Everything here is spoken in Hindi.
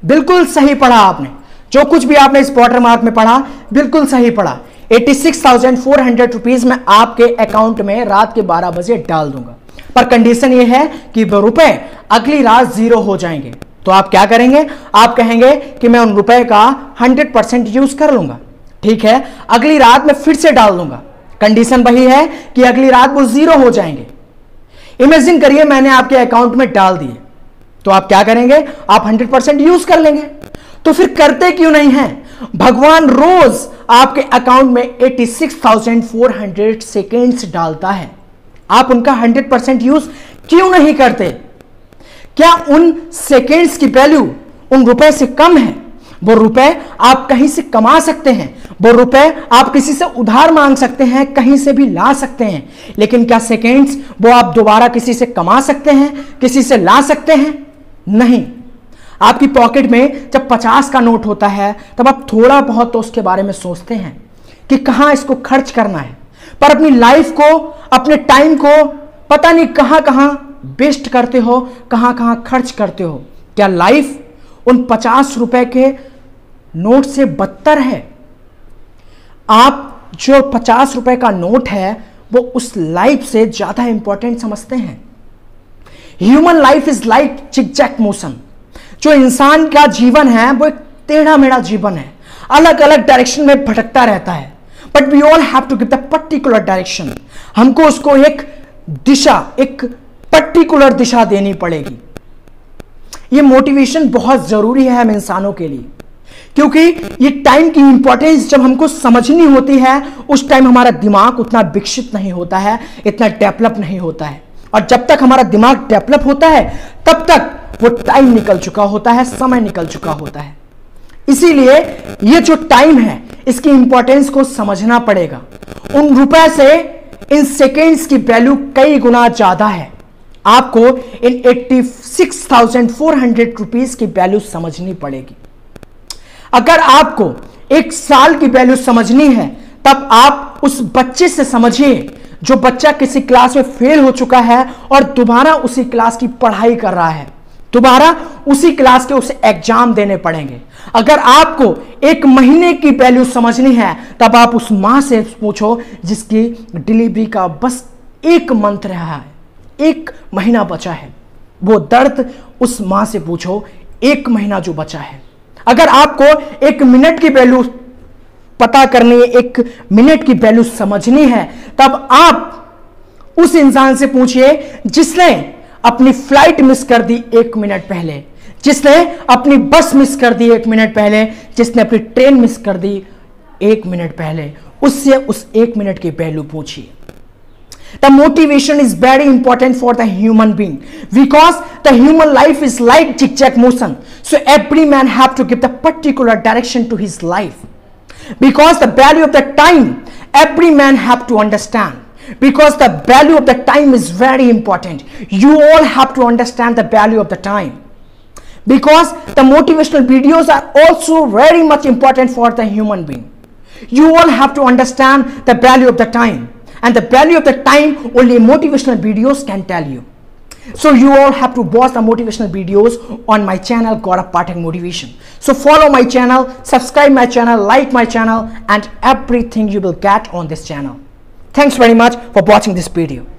बिल्कुल सही पढ़ा आपने। जो कुछ भी आपने इस वाटर मार्क में पढ़ा बिल्कुल सही पढ़ा। 86,400 रुपीज मैं आपके अकाउंट में रात के 12 बजे डाल दूंगा, पर कंडीशन यह है कि वो रुपए अगली रात 0 हो जाएंगे। तो आप क्या करेंगे? आप कहेंगे कि मैं उन रुपए का 100% यूज कर लूंगा। ठीक है, अगली रात मैं फिर से डाल दूंगा। कंडीशन वही है कि अगली रात वो 0 हो जाएंगे। इमेजिन करिए मैंने आपके अकाउंट में डाल दिए, तो आप क्या करेंगे? आप 100% यूज कर लेंगे। तो फिर करते क्यों नहीं है? भगवान रोज आपके अकाउंट में 86,400 सेकेंड्स डालता है, आप उनका 100% यूज क्यों नहीं करते? क्या उन सेकेंड्स की वैल्यू उन रुपए से कम है? वो रुपए आप कहीं से कमा सकते हैं, वो रुपए आप किसी से उधार मांग सकते हैं, कहीं से भी ला सकते हैं, लेकिन क्या सेकेंड्स वो आप दोबारा किसी से कमा सकते हैं, किसी से ला सकते हैं? नहीं। आपकी पॉकेट में जब 50 का नोट होता है तब आप थोड़ा बहुत तो उसके बारे में सोचते हैं कि कहां इसको खर्च करना है, पर अपनी लाइफ को, अपने टाइम को पता नहीं कहां कहां वेस्ट करते हो, कहां कहां खर्च करते हो। क्या लाइफ उन 50 रुपए के नोट से बदतर है? आप जो 50 रुपए का नोट है वो उस लाइफ से ज्यादा इंपॉर्टेंट समझते हैं। Human life is like zigzag motion. जो इंसान का जीवन है वो एक टेढ़ा मेढ़ा जीवन है, अलग अलग डायरेक्शन में भटकता रहता है, but we all have to give the particular direction. हमको उसको एक दिशा, एक पर्टिकुलर दिशा देनी पड़ेगी। ये मोटिवेशन बहुत जरूरी है हम इंसानों के लिए, क्योंकि ये टाइम की इंपॉर्टेंस जब हमको समझनी होती है उस टाइम हमारा दिमाग उतना विकसित नहीं होता है, इतना डेवलप नहीं होता है, और जब तक हमारा दिमाग डेवलप होता है तब तक वो टाइम निकल चुका होता है, समय निकल चुका होता है। इसीलिए ये जो टाइम है इसकी इंपॉर्टेंस को समझना पड़ेगा। उन रुपए से इन सेकेंड्स की वैल्यू कई गुना ज्यादा है। आपको इन 86,400 रुपीज की वैल्यू समझनी पड़ेगी। अगर आपको एक साल की वैल्यू समझनी है तब आप उस बच्चे से समझिए जो बच्चा किसी क्लास में फेल हो चुका है और दोबारा उसी क्लास की पढ़ाई कर रहा है, दोबारा उसी क्लास के उसे एग्जाम देने पड़ेंगे। अगर आपको एक महीने की वैल्यू समझनी है तब आप उस मां से पूछो जिसकी डिलीवरी का बस 1 मंथ रहा है, 1 महीना बचा है। वो दर्द उस मां से पूछो, 1 महीना जो बचा है। अगर आपको 1 मिनट की वैल्यू पता करनी है, 1 मिनट की वैल्यू समझनी है, तब आप उस इंसान से पूछिए जिसने अपनी फ्लाइट मिस कर दी 1 मिनट पहले, जिसने अपनी बस मिस कर दी 1 मिनट पहले, जिसने अपनी ट्रेन मिस कर दी 1 मिनट पहले, उससे उस 1 मिनट की वैल्यू पूछिए। The motivation is very important for the human being because the human life is like zigzag motion. So every man have to give the particular direction to his life. Because the value of the time, every man have to understand. Because the value of the time is very important. You all have to understand the value of the time. Because the motivational videos are also very much important for the human being. You all have to understand the value of the time. And the value of the time only motivational videos can tell you. So you all have to watch the motivational videos on my channel Gaurav Pathak Motivation. So follow my channel, subscribe my channel, like my channel, and everything you will get on this channel. Thanks very much for watching this video.